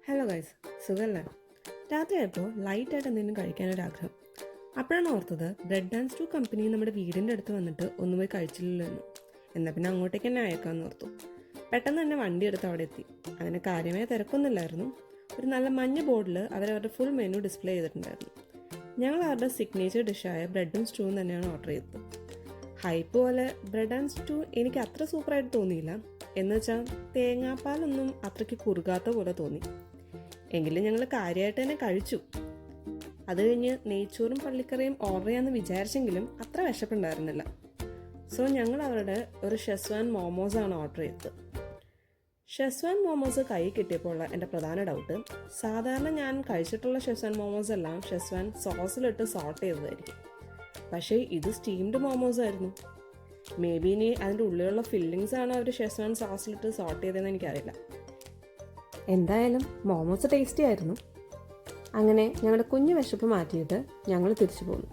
Hello guys, സുഖമല്ലേ? രാത്രിയായപ്പോൾ ലൈറ്റായിട്ട് എന്തെങ്കിലും കഴിക്കാനൊരാഗ്രഹം. അപ്പോഴാണ് ഓർത്തത് ബ്രെഡ് ആൻഡ് സ്റ്റൂ കമ്പനി നമ്മുടെ വീടിൻ്റെ അടുത്ത് വന്നിട്ട് ഒന്നും പോയി കഴിച്ചില്ലല്ലോ എന്ന്. എന്നാൽ പിന്നെ അങ്ങോട്ടേക്ക് തന്നെ അയക്കാമെന്ന് ഓർത്തു. പെട്ടെന്ന് തന്നെ വണ്ടി എടുത്ത് അവിടെ എത്തി. അങ്ങനെ കാര്യമായ തിരക്കൊന്നുമില്ലായിരുന്നു. ഒരു നല്ല മഞ്ഞ ബോർഡിൽ അവരവരുടെ ഫുൾ മെനു ഡിസ്പ്ലേ ചെയ്തിട്ടുണ്ടായിരുന്നു. ഞങ്ങൾ അവരുടെ സിഗ്നേച്ചർ ഡിഷായ ബ്രെഡും സ്റ്റൂവും തന്നെയാണ് ഓർഡർ ചെയ്തത്. ഹൈപ്പ് പോലെ ബ്രെഡ് ആൻഡ് സ്റ്റൂ എനിക്ക് അത്ര സൂപ്പറായിട്ട് തോന്നിയില്ല. എന്നുവെച്ചാൽ തേങ്ങാപ്പാലൊന്നും അത്രയ്ക്ക് കുറുകാത്ത പോലെ തോന്നി. എങ്കിലും ഞങ്ങൾ കാര്യമായിട്ട് തന്നെ കഴിച്ചു. അത് കഴിഞ്ഞ് നെയ്ച്ചോറും പള്ളിക്കറിയും ഓർഡർ ചെയ്യാമെന്ന് വിചാരിച്ചെങ്കിലും അത്ര വിശപ്പുണ്ടായിരുന്നില്ല. സോ ഞങ്ങൾ അവരുടെ ഒരു ഷെസ്വാൻ മോമോസാണ് ഓർഡർ ചെയ്തത്. ഷെസ്വാൻ മോമോസ് കൈ കിട്ടിയപ്പോൾ ഉള്ള എൻ്റെ പ്രധാന ഡൗട്ട്, സാധാരണ ഞാൻ കഴിച്ചിട്ടുള്ള ഷെസ്വാൻ മോമോസ് എല്ലാം ഷെസ്വാൻ സോസിലിട്ട് സോട്ട് ചെയ്തതായിരിക്കും. പക്ഷേ ഇത് സ്റ്റീംഡ് മോമോസ് ആയിരുന്നു. മേ ബി ഇനി അതിൻ്റെ ഉള്ളിലുള്ള ഫില്ലിങ്സ് ആണ് അവർ ഷെസ്വാൻ സോസിലിട്ട് സോട്ട് ചെയ്തതെന്ന് എനിക്കറിയില്ല. എന്തായാലും മോമോസ് ടേസ്റ്റി ആയിരുന്നു. അങ്ങനെ ഞങ്ങളുടെ കുഞ്ഞു വിശപ്പ് മാറ്റിയിട്ട് ഞങ്ങൾ തിരിച്ചു പോന്നു.